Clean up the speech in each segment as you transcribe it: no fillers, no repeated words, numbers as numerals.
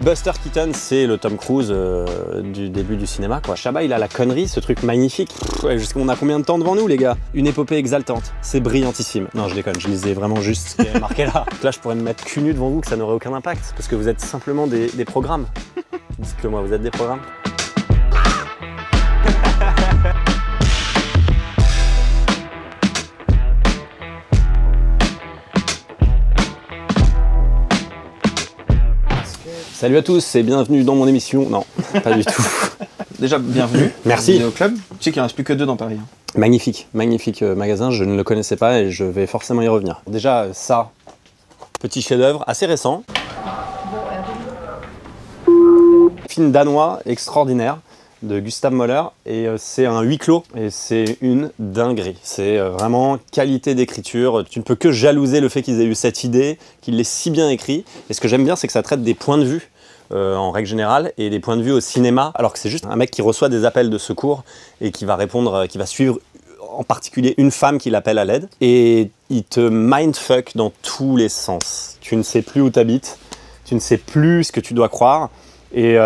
Buster Keaton, c'est le Tom Cruise du début du cinéma, quoi. Chabat, il a la connerie, ce truc magnifique. Ouais, on a combien de temps devant nous, les gars? Une épopée exaltante. C'est brillantissime. Non, je déconne, je lisais vraiment juste ce qui est marqué là. Là, je pourrais me mettre cul nu devant vous, que ça n'aurait aucun impact, parce que vous êtes simplement des programmes. Dites-le moi, vous êtes des programmes? Salut à tous et bienvenue dans mon émission. Non, pas du tout. Déjà, bienvenue. Merci. Au club. Tu sais qu'il ne reste plus que 2 dans Paris. Magnifique, magnifique magasin. Je ne le connaissais pas et je vais forcément y revenir. Déjà, ça, petit chef-d'œuvre assez récent. Film danois extraordinaire de Gustav Möller et c'est un huis clos et c'est une dinguerie. C'est vraiment qualité d'écriture. Tu ne peux que jalouser le fait qu'ils aient eu cette idée, qu'ils l'aient si bien écrit. Et ce que j'aime bien, c'est que ça traite des points de vue en règle générale et des points de vue au cinéma, alors que c'est juste un mec qui reçoit des appels de secours et qui va répondre, qui va suivre en particulier une femme qui l'appelle à l'aide. Et il te mindfuck dans tous les sens. Tu ne sais plus où t'habites, tu ne sais plus ce que tu dois croire. Et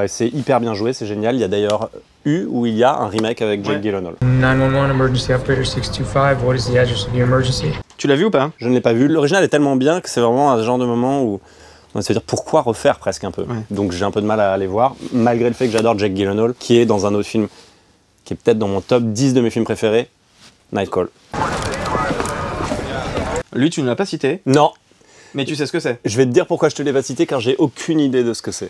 c'est hyper bien joué, c'est génial. Il y a d'ailleurs où il y a un remake avec Jake Gyllenhaal. 911 emergency operator 625, what is the address of your emergency? Tu l'as vu ou pas? Je ne l'ai pas vu. L'original est tellement bien que c'est vraiment un genre de moment où on va se dire pourquoi refaire presque un peu. Ouais. Donc j'ai un peu de mal à aller voir, malgré le fait que j'adore Jake Gyllenhaal, qui est dans un autre film, qui est peut-être dans mon top 10 de mes films préférés, Night Call. Lui, tu ne l'as pas cité? Non. Mais tu sais ce que c'est? Je vais te dire pourquoi je te l'ai pas cité, car j'ai aucune idée de ce que c'est.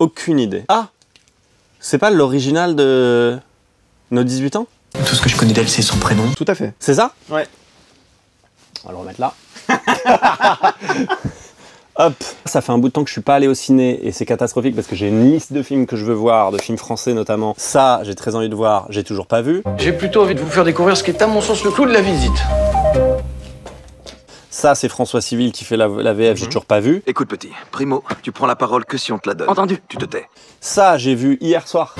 Aucune idée. Ah! C'est pas l'original de Nos 18 ans? Tout ce que je connais d'elle, c'est son prénom. Tout à fait. C'est ça? Ouais. On va le remettre là. Hop! Ça fait un bout de temps que je suis pas allé au ciné et c'est catastrophique parce que j'ai une liste de films que je veux voir, de films français notamment. Ça, j'ai très envie de voir, j'ai toujours pas vu. J'ai plutôt envie de vous faire découvrir ce qui est à mon sens le clou de la visite. Ça, c'est François Civil qui fait la VF, j'ai toujours pas vu. Écoute petit, primo, tu prends la parole que si on te la donne. Entendu. Tu te tais. Ça, j'ai vu hier soir.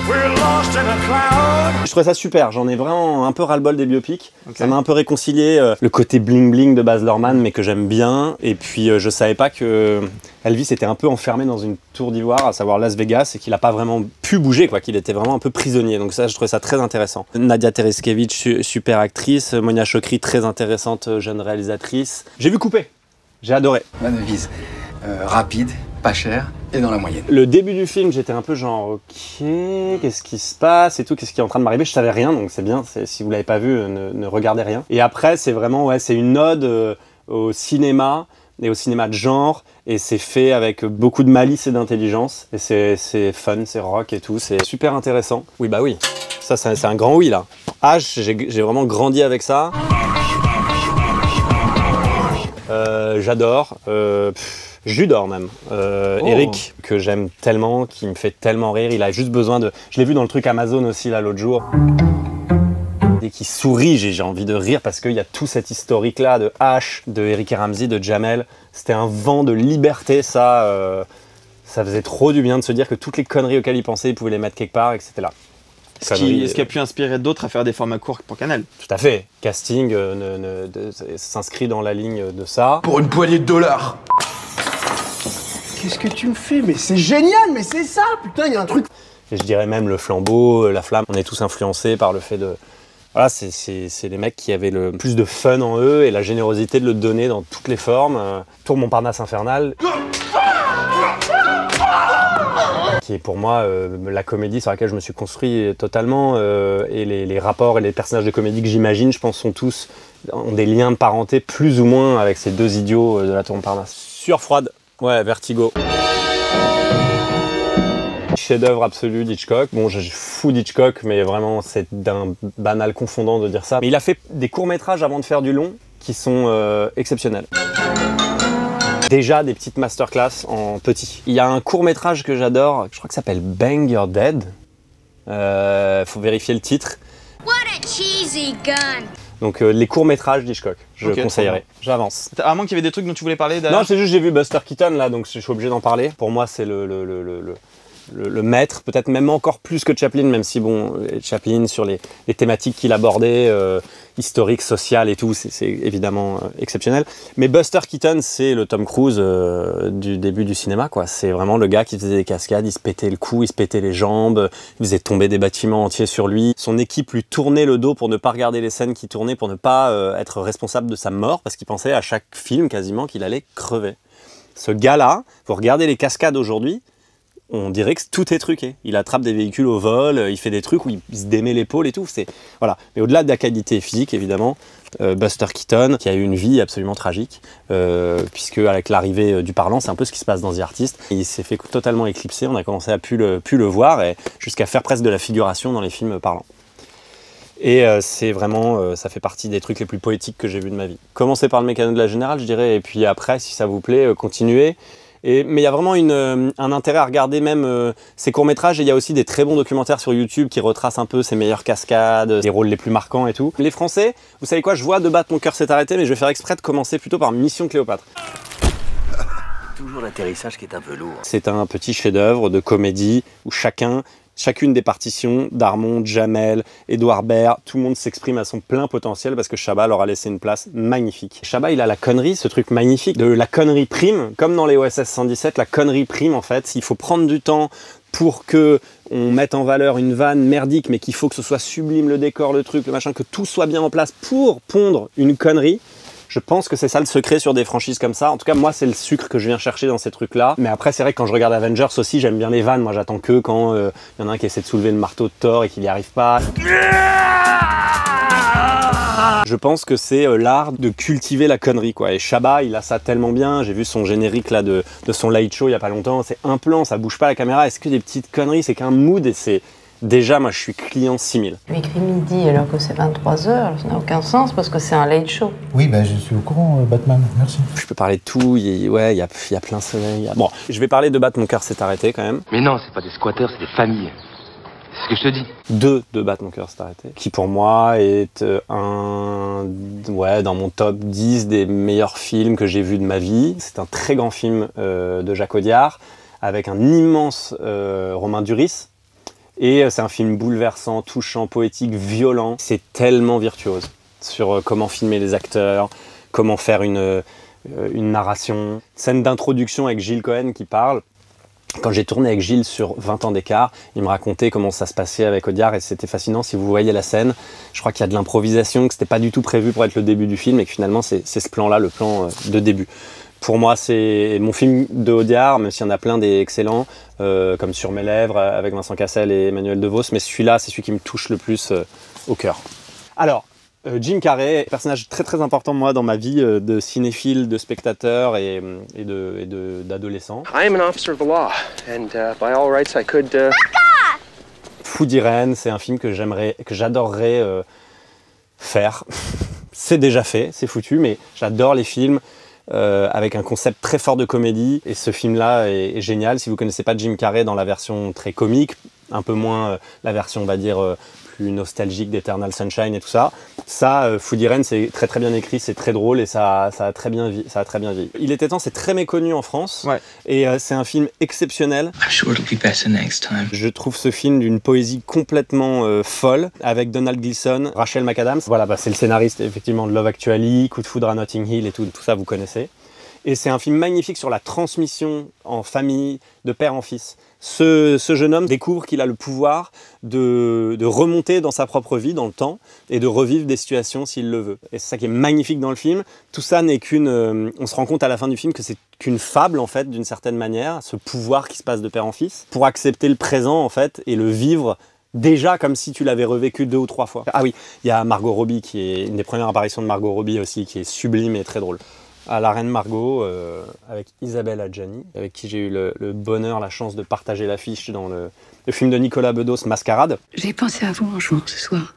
Je trouvais ça super, j'en ai vraiment un peu ras-le-bol des biopics. Okay. Ça m'a un peu réconcilié le côté bling-bling de Baz Luhrmann, mais que j'aime bien. Et puis, je savais pas que Elvis était un peu enfermé dans une tour d'ivoire, à savoir Las Vegas, et qu'il a pas vraiment pu bouger, quoi, qu'il était vraiment un peu prisonnier. Donc ça, je trouvais ça très intéressant. Nadia Tereskevich, super actrice. Monia Chokri, très intéressante, jeune réalisatrice. J'ai vu Coupé, j'ai adoré. Ma devise, rapide, pas cher et dans la moyenne. Le début du film, j'étais un peu genre, ok, qu'est-ce qui se passe et tout, qu'est-ce qui est en train de m'arriver? Je savais rien, donc c'est bien, si vous l'avez pas vu, ne regardez rien. Et après, c'est vraiment, ouais, c'est une ode au cinéma et au cinéma de genre, et c'est fait avec beaucoup de malice et d'intelligence, et c'est fun, c'est rock et tout, c'est super intéressant. Oui, bah oui, ça c'est un grand oui là. Ah, j'ai vraiment grandi avec ça. J'adore. J'adore même. Eric, que j'aime tellement, qui me fait tellement rire. Il a juste besoin de... Je l'ai vu dans le truc Amazon aussi, là, l'autre jour. Dès qu'il sourit, j'ai envie de rire parce qu'il y a tout cet historique-là de H, de Eric et Ramsey, de Jamel. C'était un vent de liberté, ça. Ça faisait trop du bien de se dire que toutes les conneries auxquelles il pensait, il pouvait les mettre quelque part et que c'était là. Ce qui a pu inspirer d'autres à faire des formats courts pour Canal. Tout à fait. Casting s'inscrit dans la ligne de ça. Pour une poignée de dollars. Qu'est-ce que tu me fais? Mais c'est génial, mais c'est ça, putain, il y a un truc. Et je dirais même le flambeau, la flamme. On est tous influencés par le fait de... Voilà, c'est les mecs qui avaient le plus de fun en eux et la générosité de le donner dans toutes les formes. Tour Montparnasse infernal. Qui est pour moi la comédie sur laquelle je me suis construit totalement. Et les rapports et les personnages de comédie que j'imagine, je pense, ont des liens de parenté plus ou moins avec ces deux idiots de la Tour Montparnasse. Sueur froide. Ouais, Vertigo. Chef-d'œuvre absolu d'Hitchcock. Bon, je suis fou d'Hitchcock, mais vraiment, c'est d'un banal confondant de dire ça. Mais il a fait des courts-métrages avant de faire du long qui sont exceptionnels. Déjà des petites masterclass en petit. Il y a un court-métrage que j'adore, je crois que ça s'appelle Bang You're Dead. Faut vérifier le titre. What a cheesy gun! Donc les courts-métrages d'Hitchcock, je conseillerais. J'avance. À moins qu'il y avait des trucs dont tu voulais parler Non, c'est juste j'ai vu Buster Keaton là, donc je suis obligé d'en parler. Pour moi, c'est le maître, peut-être même encore plus que Chaplin, même si bon, Chaplin sur les thématiques qu'il abordait, historiques, sociales et tout, c'est évidemment exceptionnel. Mais Buster Keaton, c'est le Tom Cruise du début du cinéma, quoi. C'est vraiment le gars qui faisait des cascades, il se pétait le cou, il se pétait les jambes, il faisait tomber des bâtiments entiers sur lui. Son équipe lui tournait le dos pour ne pas regarder les scènes qui tournaient, pour ne pas être responsable de sa mort, parce qu'il pensait à chaque film quasiment qu'il allait crever. Ce gars-là, vous regardez les cascades aujourd'hui, on dirait que tout est truqué. Il attrape des véhicules au vol, il fait des trucs où il se démet l'épaule et tout. Voilà. Mais au-delà de la qualité physique, évidemment, Buster Keaton, qui a eu une vie absolument tragique, puisque avec l'arrivée du parlant, c'est un peu ce qui se passe dans The Artist. Il s'est fait totalement éclipser, on a commencé à plus le voir, et jusqu'à faire presque de la figuration dans les films parlants. Et c'est vraiment, ça fait partie des trucs les plus poétiques que j'ai vus de ma vie. Commencez par le Mécano de la Générale, je dirais, et puis après, si ça vous plaît, continuez. Mais il y a vraiment un intérêt à regarder même ces courts-métrages, et il y a aussi des très bons documentaires sur YouTube qui retracent un peu ces meilleures cascades, les rôles les plus marquants et tout. Les Français, vous savez quoi, je vois De battre mon cœur s'est arrêté, mais je vais faire exprès de commencer plutôt par Mission Cléopâtre. Toujours l'atterrissage qui est un peu lourd. C'est un petit chef-d'œuvre de comédie où chacune des partitions, Darmon, Jamel, Édouard Baird, tout le monde s'exprime à son plein potentiel parce que Chabat leur a laissé une place magnifique. Chabat, il a la connerie, ce truc magnifique, de la connerie prime, comme dans les OSS 117, la connerie prime en fait. Il faut prendre du temps pour que on mette en valeur une vanne merdique, mais qu'il faut que ce soit sublime, le décor, le truc, le machin, que tout soit bien en place pour pondre une connerie. Je pense que c'est ça le secret sur des franchises comme ça. En tout cas, moi, c'est le sucre que je viens chercher dans ces trucs-là. Mais après, c'est vrai que quand je regarde Avengers aussi, j'aime bien les vannes. Moi, j'attends que quand y en a un qui essaie de soulever le marteau de Thor et qu'il n'y arrive pas. Je pense que c'est l'art de cultiver la connerie, quoi. Et Chabat, il a ça tellement bien. J'ai vu son générique là de son Late Show il y a pas longtemps. C'est un plan, ça bouge pas la caméra. Est-ce que des petites conneries, c'est qu'un mood et c'est... Déjà, moi, je suis client 6000. Tu écris midi alors que c'est 23h, ça n'a aucun sens parce que c'est un late show. Oui, ben je suis au courant, Batman, merci. Je peux parler de tout, il y a plein de soleil. Bon, je vais parler de Battre mon cœur s'est arrêté quand même. Mais non, c'est pas des squatteurs, c'est des familles. C'est ce que je te dis. De Battre mon cœur s'est arrêté, qui pour moi est dans mon top 10 des meilleurs films que j'ai vus de ma vie. C'est un très grand film de Jacques Audiard, avec un immense Romain Duris. Et c'est un film bouleversant, touchant, poétique, violent. C'est tellement virtuose sur comment filmer les acteurs, comment faire une narration. Scène d'introduction avec Gilles Cohen qui parle. Quand j'ai tourné avec Gilles sur 20 ans d'écart, il me racontait comment ça se passait avec Audiard et c'était fascinant. Si vous voyez la scène, je crois qu'il y a de l'improvisation, que c'était pas du tout prévu pour être le début du film et que finalement c'est ce plan-là, le plan de début. Pour moi, c'est mon film de Audiard, même s'il y en a plein des excellents, comme Sur mes lèvres, avec Vincent Cassel et Emmanuel DeVos, mais celui-là, c'est celui qui me touche le plus au cœur. Alors, Jim Carrey, personnage très très important moi dans ma vie de cinéphile, de spectateur et d'adolescent. I am an officer of the law, and by all rights I could... Fou d'Irène, c'est un film que j'adorerais faire. C'est déjà fait, c'est foutu, mais j'adore les films avec un concept très fort de comédie. Et ce film-là est génial. Si vous ne connaissez pas Jim Carrey dans la version très comique, un peu moins la version, on va dire, plus nostalgique d'Eternal Sunshine et tout ça. Ça, Fou d'Irène, c'est très très bien écrit, c'est très drôle et ça a très bien vieilli. Il était temps, c'est très méconnu en France. Ouais. Et c'est un film exceptionnel. I'm sure it'll be better next time. Je trouve ce film d'une poésie complètement folle, avec Donald Gleason, Rachel McAdams. Voilà, c'est le scénariste effectivement de Love Actually, Coup de foudre à Notting Hill et tout ça vous connaissez. Et c'est un film magnifique sur la transmission en famille, de père en fils. Ce jeune homme découvre qu'il a le pouvoir de remonter dans sa propre vie, dans le temps, et de revivre des situations s'il le veut. Et c'est ça qui est magnifique dans le film. Tout ça n'est qu'une... on se rend compte à la fin du film que c'est qu'une fable, en fait, d'une certaine manière, ce pouvoir qui se passe de père en fils, pour accepter le présent, en fait, et le vivre déjà comme si tu l'avais revécu 2 ou 3 fois. Ah oui, il y a Margot Robbie, qui est une des premières apparitions de Margot Robbie aussi, qui est sublime et très drôle. À la Reine Margot, avec Isabelle Adjani, avec qui j'ai eu le bonheur, la chance de partager l'affiche dans le film de Nicolas Bedos, Mascarade. J'ai pensé à vous en jouant ce soir.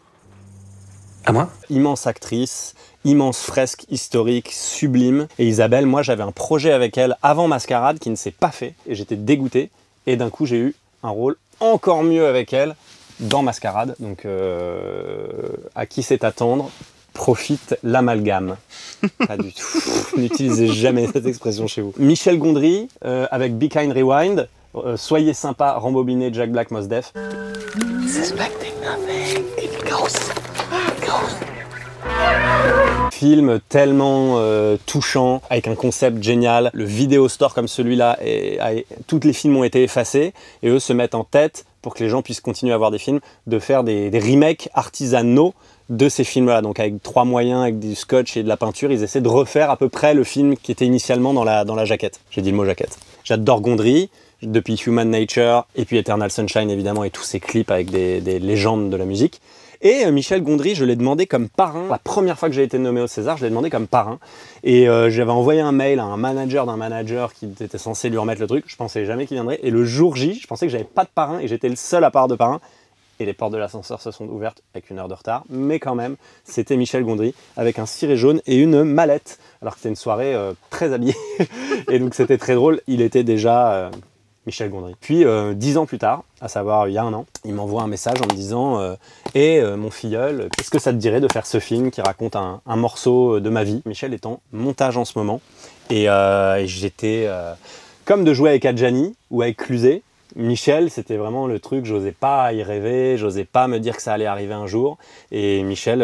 À moi? Immense actrice, immense fresque historique, sublime. Et Isabelle, moi j'avais un projet avec elle avant Mascarade qui ne s'est pas fait, et j'étais dégoûté. Et d'un coup j'ai eu un rôle encore mieux avec elle dans Mascarade. Donc à qui c'est attendre? Profite l'amalgame. Pas du tout. N'utilisez jamais cette expression chez vous. Michel Gondry avec Be Kind Rewind. Soyez sympa, rembobiné, Jack Black, Mos Def. Suspecting nothing. It goes. Film tellement touchant, avec un concept génial. Le vidéo store comme celui-là, tous les films ont été effacés et eux se mettent en tête pour que les gens puissent continuer à voir des films, de faire des remakes artisanaux de ces films-là. Donc avec 3 moyens, avec du scotch et de la peinture, ils essaient de refaire à peu près le film qui était initialement dans la jaquette. J'ai dit le mot jaquette. J'adore Gondry, depuis Human Nature, et puis Eternal Sunshine évidemment, et tous ces clips avec des légendes de la musique. Et Michel Gondry, je l'ai demandé comme parrain. La première fois que j'ai été nommé au César, je l'ai demandé comme parrain. Et j'avais envoyé un mail à un manager d'un manager qui était censé lui remettre le truc. Je pensais jamais qu'il viendrait. Et le jour J, je pensais que j'avais pas de parrain et j'étais le seul à part de parrain. Et les portes de l'ascenseur se sont ouvertes avec 1 heure de retard. Mais quand même, c'était Michel Gondry avec un ciré jaune et une mallette. Alors que c'était une soirée très habillée. Et donc c'était très drôle. Il était déjà... Michel Gondry. Puis 10 ans plus tard, à savoir il y a 1 an, il m'envoie un message en me disant mon filleul, qu'est-ce que ça te dirait de faire ce film qui raconte un morceau de ma vie? Michel est en montage en ce moment et j'étais comme de jouer avec Adjani ou avec Cluzet. Michel, c'était vraiment le truc, j'osais pas y rêver, j'osais pas me dire que ça allait arriver un jour. Et Michel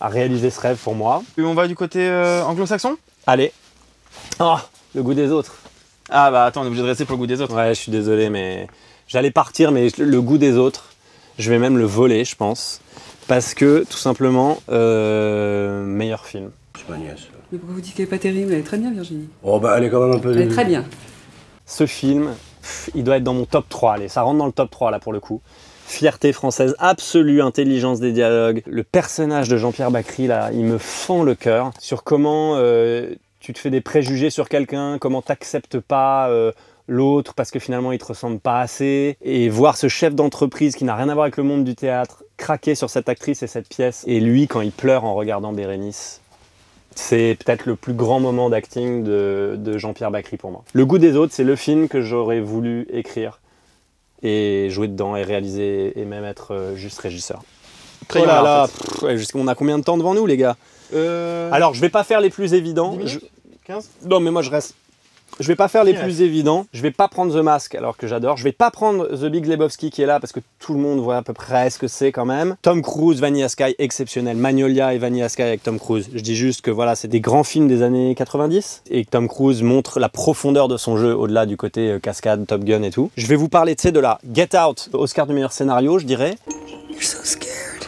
a réalisé ce rêve pour moi. Et on va du côté anglo-saxon? Allez. Oh, le goût des autres. Ah bah attends, on est obligé de rester pour le goût des autres. Ouais, je suis désolé, mais j'allais partir, mais le goût des autres, je vais même le voler, je pense. Parce que, tout simplement, meilleur film. C'est ma nièce. Mais pourquoi vous dites qu'elle est pas terrible? Elle est très bien, Virginie. Oh bah elle est quand même un peu... Elle est très bien. Ce film, il doit être dans mon top 3, allez, ça rentre dans le top 3 là pour le coup. Fierté française absolue, intelligence des dialogues. Le personnage de Jean-Pierre Bacri, là, il me fend le cœur. Sur comment... tu te fais des préjugés sur quelqu'un, comment t'acceptes pas l'autre parce que finalement il te ressemble pas assez. Et voir ce chef d'entreprise qui n'a rien à voir avec le monde du théâtre craquer sur cette actrice et cette pièce. Et lui, quand il pleure en regardant Bérénice, c'est peut-être le plus grand moment d'acting de Jean-Pierre Bacri pour moi. Le goût des autres, c'est le film que j'aurais voulu écrire et jouer dedans et réaliser et même être juste régisseur. Très oh là bien, là, en fait. On a combien de temps devant nous les gars? Alors je vais pas faire les plus évidents. 15 Non mais moi je reste. Je vais pas faire les plus évidents. Je vais pas prendre The Mask alors que j'adore. Je vais pas prendre The Big Lebowski qui est là parce que tout le monde voit à peu près ce que c'est quand même. Tom Cruise, Vanilla Sky, exceptionnel. Magnolia et Vanilla Sky avec Tom Cruise. Je dis juste que voilà, c'est des grands films des années 90 et que Tom Cruise montre la profondeur de son jeu au-delà du côté cascade, Top Gun et tout. Je vais vous parler de la Get Out, Oscar du meilleur scénario, je dirais. You're so scared.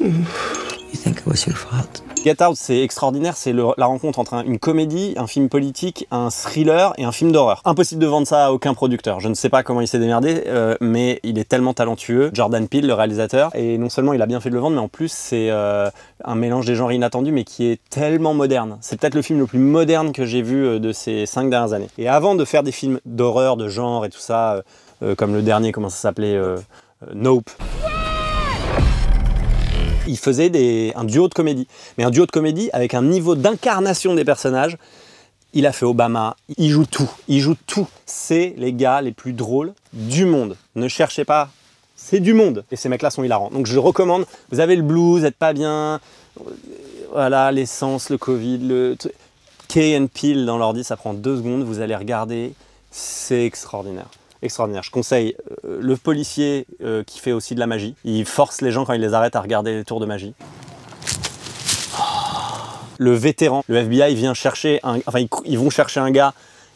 You think it was your fault? Get Out, c'est extraordinaire, c'est la rencontre entre une comédie, un film politique, un thriller et un film d'horreur. Impossible de vendre ça à aucun producteur. Je ne sais pas comment il s'est démerdé, mais il est tellement talentueux. Jordan Peele, le réalisateur, et non seulement il a bien fait de le vendre, mais en plus c'est un mélange des genres inattendus, mais qui est tellement moderne. C'est peut-être le film le plus moderne que j'ai vu de ces 5 dernières années. Et avant de faire des films d'horreur, de genre et tout ça, comme le dernier, comment ça s'appelait, Nope. Il faisait un duo de comédie, mais un duo de comédie avec un niveau d'incarnation des personnages. Il a fait Obama, il joue tout. C'est les gars les plus drôles du monde. Ne cherchez pas, c'est du monde. Et ces mecs-là sont hilarants. Donc je le recommande, vous avez le blues, vous n'êtes pas bien, voilà, l'essence, le Covid, Key and Peele dans l'ordi, ça prend 2 secondes, vous allez regarder, c'est extraordinaire. Extraordinaire. Je conseille le policier qui fait aussi de la magie. Il force les gens quand il les arrête à regarder les tours de magie. Le vétéran, le FBI vient chercher ils vont chercher un gars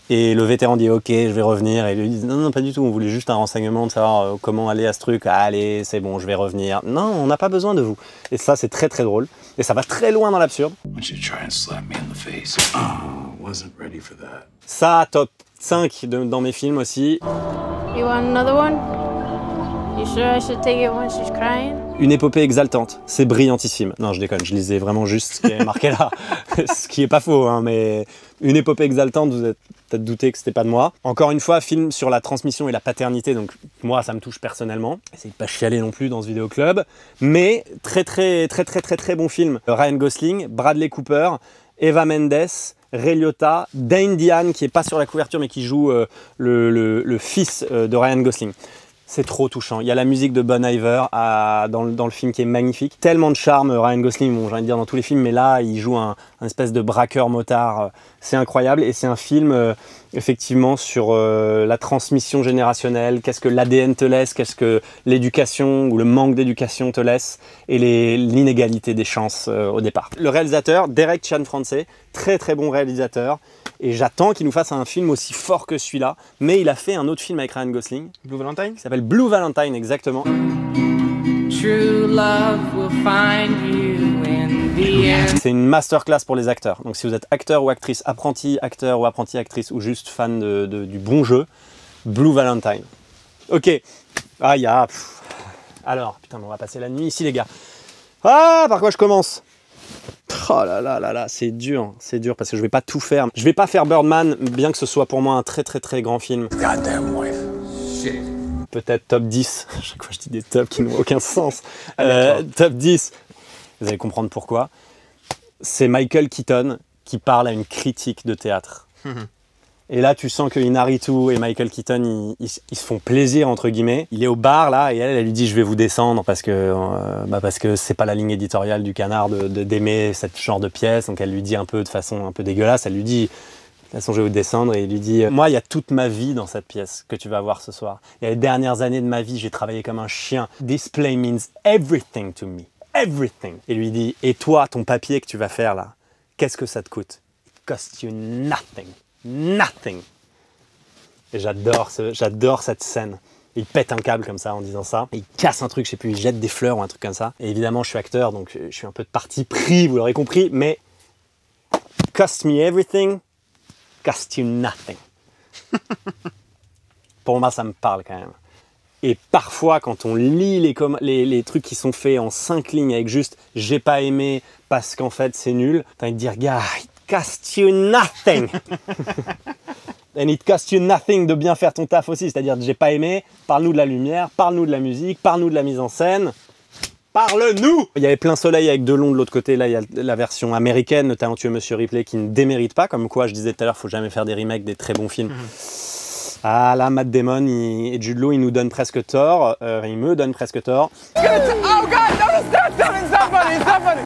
et le vétéran dit ok, je vais revenir, et ils lui disent non pas du tout, on voulait juste un renseignement de savoir comment aller à ce truc. Allez, c'est bon, je vais revenir. Non, on n'a pas besoin de vous. Et ça c'est très très drôle et ça va très loin dans l'absurde. Ça top 5 dans mes films aussi. You want another one? You sure I should take it when she's crying? Une épopée exaltante, c'est brillantissime. Non, je déconne, je lisais vraiment juste ce qui est marqué là. Ce qui est pas faux, hein, mais une épopée exaltante, vous êtes peut-être douté que c'était pas de moi. Encore une fois, film sur la transmission et la paternité, donc moi ça me touche personnellement. Essayez de pas chialer non plus dans ce vidéoclub, mais très bon film. Ryan Gosling, Bradley Cooper, Eva Mendes, Ray Liotta, Dane DeHaan qui est pas sur la couverture mais qui joue le fils de Ryan Gosling. C'est trop touchant. Il y a la musique de Bon Iver dans le film qui est magnifique. Tellement de charme, Ryan Gosling, bon, j'ai envie de dire dans tous les films, mais là, il joue un un espèce de braqueur motard. C'est incroyable et c'est un film effectivement sur la transmission générationnelle, qu'est-ce que l'ADN te laisse, qu'est-ce que l'éducation ou le manque d'éducation te laisse et l'inégalité des chances au départ. Le réalisateur, Derek Cianfrance, très très bon réalisateur et j'attends qu'il nous fasse un film aussi fort que celui-là, mais il a fait un autre film avec Ryan Gosling. Blue Valentine ? Qui s'appelle Blue Valentine, exactement. C'est une masterclass pour les acteurs. Donc si vous êtes acteur ou actrice, apprenti acteur ou apprentie actrice ou juste fan du bon jeu, Blue Valentine. Ok. Ah, il y a... Alors, putain, on va passer la nuit ici, les gars. Ah, par quoi je commence? Oh là là là là, c'est dur parce que je vais pas tout faire. Je vais pas faire Birdman, bien que ce soit pour moi un très très très grand film. Goddamn wife. Shit. Peut-être top 10. Chaque fois je dis des tops qui n'ont aucun sens. Top 10. Vous allez comprendre pourquoi. C'est Michael Keaton qui parle à une critique de théâtre. Et là, tu sens que Inarritu et Michael Keaton, ils se font plaisir, entre guillemets. Il est au bar, là, et elle lui dit « Je vais vous descendre parce que c'est pas la ligne éditoriale du Canard d'aimer ce genre de pièce. » Donc elle lui dit un peu de façon un peu dégueulasse, elle lui dit « De toute façon, je vais vous descendre. » Et il lui dit « Moi, il y a toute ma vie dans cette pièce que tu vas voir ce soir. Il y a les dernières années de ma vie, j'ai travaillé comme un chien. This play means everything to me. Everything. » Et lui dit « Et toi, ton papier que tu vas faire, là, qu'est-ce que ça te coûte? It costs you nothing. Nothing. » Et j'adore cette scène. Il pète un câble comme ça en disant ça. Il casse un truc, je sais plus, il jette des fleurs ou un truc comme ça. Et évidemment, je suis acteur, donc je suis un peu de parti pris, vous l'aurez compris, mais cost me everything, cost you nothing. Pour moi, ça me parle quand même. Et parfois, quand on lit les trucs qui sont faits en 5 lignes avec juste « j'ai pas aimé parce qu'en fait c'est nul », t'as envie de dire « gars, it cost you nothing !» And it cost you nothing de bien faire ton taf aussi, c'est-à-dire j'ai pas aimé, parle-nous de la lumière, parle-nous de la musique, parle-nous de la mise en scène, parle-nous. Il y avait Plein Soleil avec Delon de l'autre côté, là il y a la version américaine, Le Talentueux Monsieur Ripley, qui ne démérite pas, comme quoi je disais tout à l'heure, faut jamais faire des remakes des très bons films. Ah là, Matt Damon et Jude Law, ils nous donnent presque tort, ils me donnent presque tort.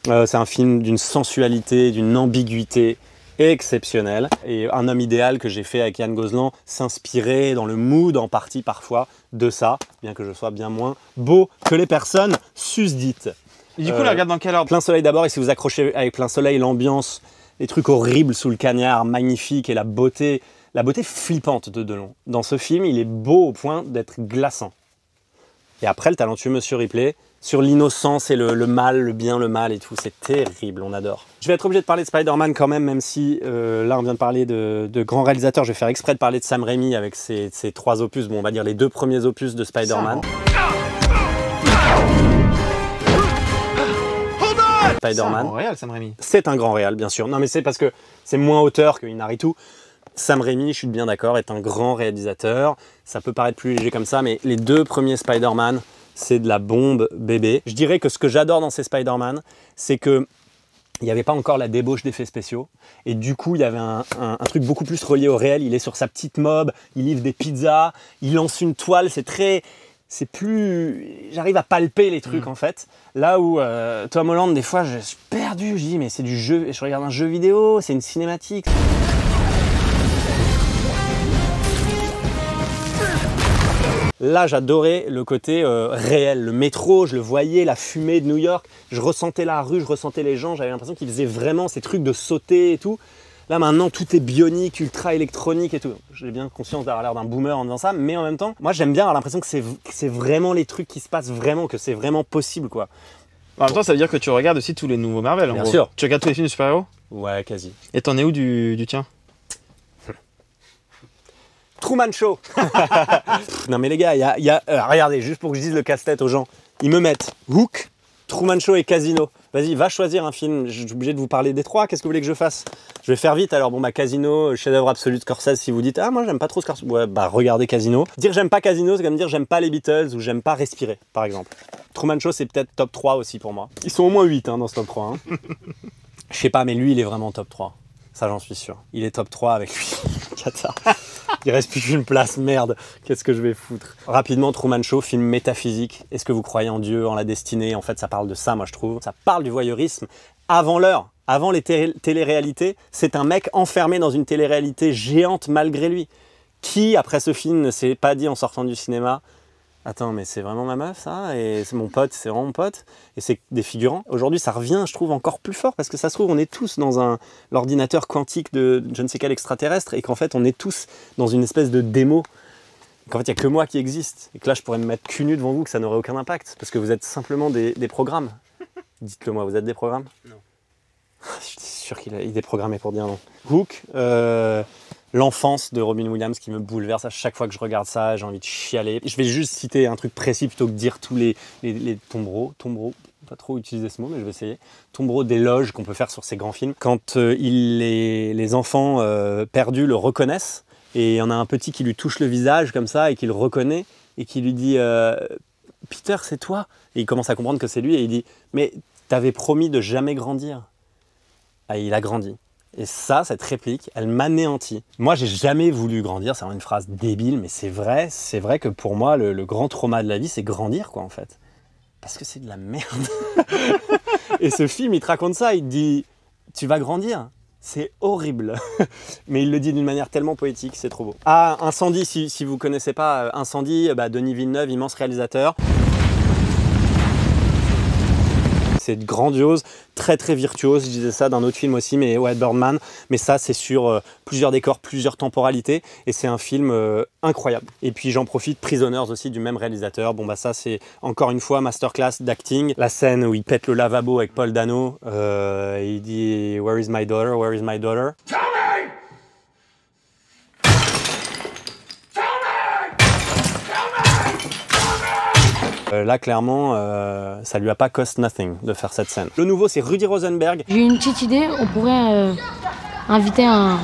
C'est un film d'une sensualité, d'une ambiguïté exceptionnel et Un homme idéal que j'ai fait avec Yann Gozlan s'inspirer dans le mood en partie parfois de ça, bien que je sois bien moins beau que les personnes susdites. Et du coup, la regarde dans quel ordre? Plein Soleil d'abord, et si vous accrochez avec Plein Soleil, l'ambiance, les trucs horribles sous le cagnard, magnifique, et la beauté flippante de Delon. Dans ce film, il est beau au point d'être glaçant. Et après, Le Talentueux Monsieur Ripley, sur l'innocence et le mal, le bien, le mal et tout, c'est terrible, on adore. Je vais être obligé de parler de Spider-Man quand même si là on vient de parler de grands réalisateurs, je vais faire exprès de parler de Sam Raimi avec ses 3 opus, bon on va dire les 2 premiers opus de Spider-Man. Spider-Man. C'est un grand réal, Sam Raimi. C'est un grand réal, bien sûr. Non mais c'est parce que c'est moins auteur que Inarritu. Sam Raimi, je suis bien d'accord, est un grand réalisateur. Ça peut paraître plus léger comme ça, mais les 2 premiers Spider-Man, c'est de la bombe bébé. Je dirais que ce que j'adore dans ces Spider-Man, c'est que il n'y avait pas encore la débauche d'effets spéciaux. Et du coup, il y avait un truc beaucoup plus relié au réel. Il est sur sa petite mob, il livre des pizzas, il lance une toile, c'est plus... J'arrive à palper les trucs en fait. Là où Tom Holland, des fois, je suis perdu. Je dis, mais c'est du jeu, je regarde un jeu vidéo, c'est une cinématique. Là, j'adorais le côté réel, le métro, je le voyais, la fumée de New York, je ressentais la rue, je ressentais les gens, j'avais l'impression qu'ils faisaient vraiment ces trucs de sauter et tout. Là, maintenant, tout est bionique, ultra électronique et tout. J'ai bien conscience d'avoir l'air d'un boomer en disant ça, mais en même temps, moi, j'aime bien avoir l'impression que c'est vraiment les trucs qui se passent vraiment, que c'est vraiment possible, quoi. En même temps, ça veut dire que tu regardes aussi tous les nouveaux Marvel, en gros. Bien sûr. Tu regardes tous les films de super-héros? Ouais, quasi. Et t'en es où du tien? Truman Show. Non mais les gars, regardez, juste pour que je dise le casse-tête aux gens, ils me mettent Hook, Truman Show et Casino. Vas-y, va choisir un film, je suis obligé de vous parler des 3, qu'est-ce que vous voulez que je fasse? Je vais faire vite, alors bon bah Casino, chef-d'œuvre absolu de Scorsese, si vous dites « Ah moi j'aime pas trop Scorsese », ouais bah regardez Casino. Dire j'aime pas Casino, c'est comme dire j'aime pas les Beatles ou j'aime pas Respirer, par exemple. Truman Show c'est peut-être top 3 aussi pour moi. Ils sont au moins 8 dans ce top 3. Je sais pas, mais lui il est vraiment top 3. Ça j'en suis sûr. Il est top 3 avec lui. Cata. Il reste plus qu'une place, merde. Qu'est-ce que je vais foutre? Rapidement, Truman Show, film métaphysique. Est-ce que vous croyez en Dieu, en la destinée? En fait, ça parle de ça, moi je trouve. Ça parle du voyeurisme avant l'heure. Avant les téléréalités, c'est un mec enfermé dans une télé-réalité géante malgré lui. Qui, après ce film, ne s'est pas dit en sortant du cinéma « Attends, mais c'est vraiment ma meuf, ça? Et c'est mon pote, c'est vraiment mon pote ?» Et c'est des figurants. Aujourd'hui, ça revient, je trouve, encore plus fort, parce que ça se trouve, on est tous dans l'ordinateur quantique de je ne sais quel extraterrestre, et qu'en fait, on est tous dans une espèce de démo. Qu'en fait, il n'y a que moi qui existe. Et que là, je pourrais me mettre cul nu devant vous, que ça n'aurait aucun impact, parce que vous êtes simplement des programmes. Dites-le moi, vous êtes des programmes? Non. Je suis sûr qu'il est déprogrammé pour dire non. Hook, l'enfance de Robin Williams qui me bouleverse à chaque fois que je regarde ça, j'ai envie de chialer. Je vais juste citer un truc précis plutôt que de dire tous les tombereaux, pas trop utiliser ce mot mais je vais essayer, tombereaux d'éloges qu'on peut faire sur ces grands films. Quand les enfants perdus le reconnaissent, et il y en a un petit qui lui touche le visage comme ça et qui le reconnaît et qui lui dit « Peter, c'est toi ?» Et il commence à comprendre que c'est lui et il dit « Mais t'avais promis de jamais grandir. » Ah, il a grandi. Et ça, cette réplique, elle m'anéantit. Moi, j'ai jamais voulu grandir, c'est une phrase débile, mais c'est vrai que pour moi, le grand trauma de la vie, c'est grandir, quoi, en fait. Parce que c'est de la merde. Et ce film, il te raconte ça, il te dit, tu vas grandir. C'est horrible. Mais il le dit d'une manière tellement poétique, c'est trop beau. Ah, Incendie, si vous connaissez pas Incendie, Denis Villeneuve, immense réalisateur. C'est grandiose, très très virtuose, je disais ça d'un autre film aussi, mais ouais, Birdman. Mais ça, c'est sur plusieurs décors, plusieurs temporalités, et c'est un film incroyable. Et puis j'en profite, Prisoners aussi, du même réalisateur. Bon bah ça, c'est encore une fois masterclass d'acting. La scène où il pète le lavabo avec Paul Dano, et il dit « Where is my daughter? Where is my daughter? » Là, clairement, ça lui a pas cost nothing de faire cette scène. Le nouveau, c'est Rudy Rosenberg. J'ai une petite idée, on pourrait inviter un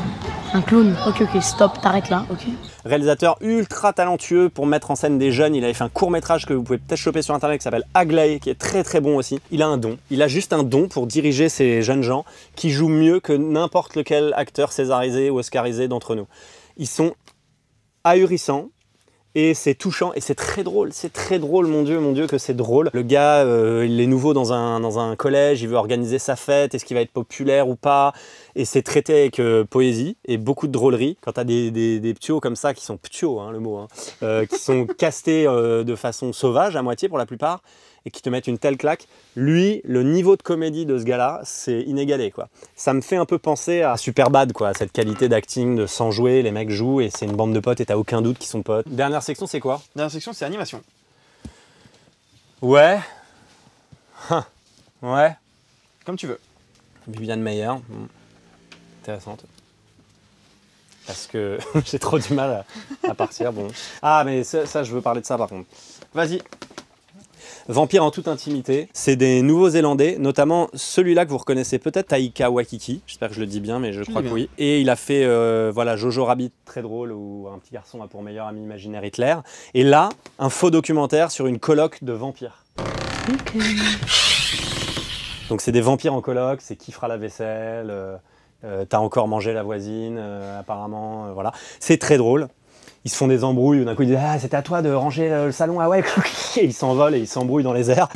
clown. Ok, stop, t'arrêtes là, ok. Réalisateur ultra talentueux pour mettre en scène des jeunes. Il avait fait un court-métrage que vous pouvez peut-être choper sur internet qui s'appelle Aglaé, qui est très très bon aussi. Il a un don. Il a juste un don pour diriger ces jeunes gens qui jouent mieux que n'importe lequel acteur césarisé ou oscarisé d'entre nous. Ils sont ahurissants. Et c'est touchant et c'est très drôle, mon Dieu que c'est drôle. Le gars, il est nouveau dans un collège, il veut organiser sa fête, est-ce qu'il va être populaire ou pas? Et c'est traité avec poésie et beaucoup de drôlerie. Quand t'as des ptios comme ça, qui sont ptios, hein, le mot, hein, qui sont castés de façon sauvage à moitié pour la plupart, et qui te mettent une telle claque, lui, le niveau de comédie de ce gars-là, c'est inégalé, quoi. Ça me fait un peu penser à Superbad, quoi, cette qualité d'acting de sans jouer, les mecs jouent et c'est une bande de potes et t'as aucun doute qu'ils sont potes. Dernière section, c'est quoi? Dernière section, c'est animation. Ouais. Ouais. Comme tu veux. Viviane Meyer. Intéressante. Parce que j'ai trop du mal à partir, bon. Ah, mais ça, je veux parler de ça, par contre. Vas-y. Vampire en toute intimité, c'est des Nouveaux-Zélandais, notamment celui-là que vous reconnaissez peut-être, Taika Waititi, j'espère que je le dis bien, mais je crois que oui. Et il a fait voilà, Jojo Rabbit, très drôle, où un petit garçon a pour meilleur ami imaginaire Hitler. Et là, un faux documentaire sur une coloc de vampires. Okay. Donc c'est des vampires en coloc, c'est qui fera la vaisselle, t'as encore mangé la voisine, apparemment, voilà. C'est très drôle. Ils se font des embrouilles, d'un coup ils disent « Ah, c'était à toi de ranger le salon, ah ouais !» Et ils s'envolent et ils s'embrouillent dans les airs.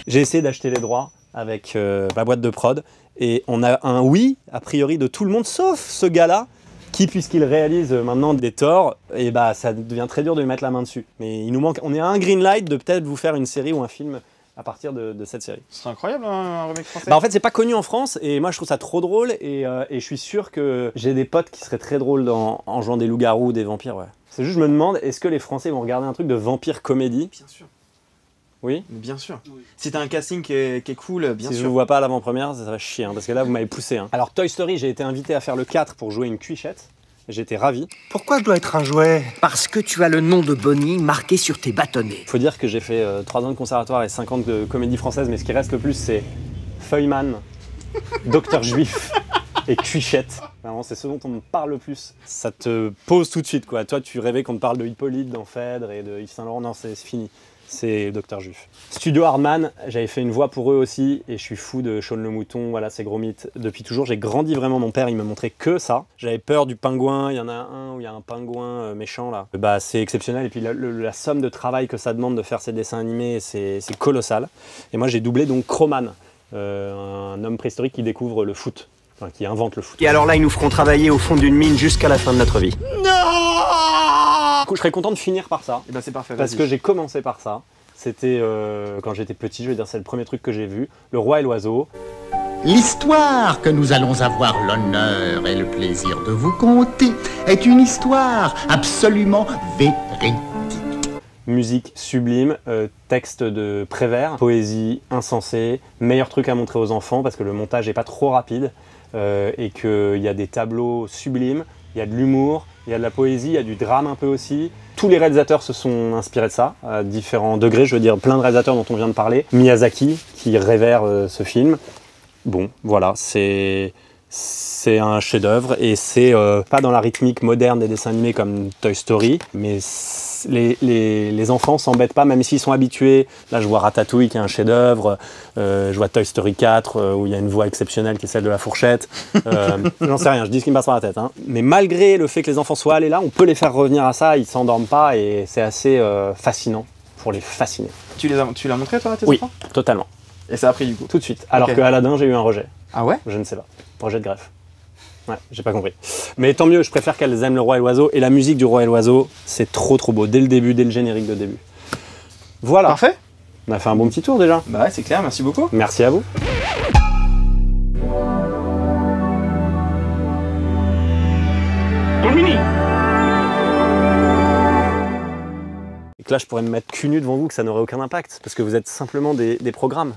J'ai essayé d'acheter les droits avec ma boîte de prod, et on a un oui, a priori, de tout le monde, sauf ce gars-là, qui, puisqu'il réalise maintenant des torts, et bah ça devient très dur de lui mettre la main dessus. Mais il nous manque, on est à un green light de peut-être vous faire une série ou un film à partir de cette série. C'est incroyable, un remake français. Bah en fait, c'est pas connu en France, et moi je trouve ça trop drôle, et je suis sûr que j'ai des potes qui seraient très drôles en jouant des loups-garous, des vampires, ouais. C'est juste, je me demande, est-ce que les Français vont regarder un truc de vampire comédie? Bien sûr. Oui? Bien sûr. Oui. Si t'as un casting qui est cool, bien sûr. Si je vous vois pas à l'avant-première, ça va chier, hein, parce que là, vous m'avez poussé. Hein. Alors, Toy Story, j'ai été invité à faire le 4 pour jouer une cuichette. J'étais ravi. Pourquoi je dois être un jouet? Parce que tu as le nom de Bonnie marqué sur tes bâtonnets. Faut dire que j'ai fait 3 ans de conservatoire et 5 ans de comédie française, mais ce qui reste le plus, c'est Feuilleman, Docteur Juif et Cuichette. Vraiment, c'est ce dont on me parle le plus. Ça te pose tout de suite, quoi. Toi, tu rêvais qu'on te parle de Hippolyte dans Phèdre et de Yves Saint Laurent. Non, c'est fini. C'est Docteur Juif. Studio Hardman, j'avais fait une voix pour eux aussi, et je suis fou de Shaun le Mouton, voilà, c'est gros mythe. Depuis toujours, j'ai grandi vraiment, mon père, il me montrait que ça. J'avais peur du pingouin, il y en a un où il y a un pingouin méchant, là. Bah, c'est exceptionnel, et puis la somme de travail que ça demande de faire ces dessins animés, c'est colossal. Et moi, j'ai doublé donc Croman. un homme préhistorique qui découvre le foot, enfin qui invente le foot. Et alors là, ils nous feront travailler au fond d'une mine jusqu'à la fin de notre vie. Du coup, je serais content de finir par ça. Et ben c'est parfait. Parce que j'ai commencé par ça. C'était quand j'étais petit, je veux dire, c'est le premier truc que j'ai vu. Le Roi et l'Oiseau. L'histoire que nous allons avoir l'honneur et le plaisir de vous conter est une histoire absolument véridique. Musique sublime, texte de Prévert, poésie insensée, meilleur truc à montrer aux enfants parce que le montage n'est pas trop rapide et qu'il y a des tableaux sublimes, il y a de l'humour, il y a de la poésie, il y a du drame un peu aussi. Tous les réalisateurs se sont inspirés de ça, à différents degrés, je veux dire plein de réalisateurs dont on vient de parler. Miyazaki qui révère ce film. Bon, voilà, c'est un chef-d'œuvre et c'est pas dans la rythmique moderne des dessins animés comme Toy Story, mais les enfants s'embêtent pas, même s'ils sont habitués. Là, je vois Ratatouille qui est un chef-d'œuvre, je vois Toy Story 4 où il y a une voix exceptionnelle qui est celle de la fourchette. J'en sais rien, je dis ce qui me passe par la tête. Hein. Mais malgré le fait que les enfants soient allés là, on peut les faire revenir à ça, ils s'endorment pas et c'est assez fascinant pour les fasciner. Tu l'as montré toi à tes enfants ? Oui, totalement. Et ça a pris du coup? Tout de suite. Alors que Aladdin, j'ai eu un rejet. Ah ouais? Je ne sais pas. Rejet de greffe. Ouais, j'ai pas compris. Mais tant mieux, je préfère qu'elles aiment Le Roi et l'Oiseau. Et la musique du Roi et l'Oiseau, c'est trop beau. Dès le début, dès le générique de début. Voilà. Parfait. On a fait un bon petit tour déjà. Bah ouais, c'est clair, merci beaucoup. Merci à vous. Terminé. Et que là, je pourrais me mettre cul nu devant vous, que ça n'aurait aucun impact. Parce que vous êtes simplement des programmes.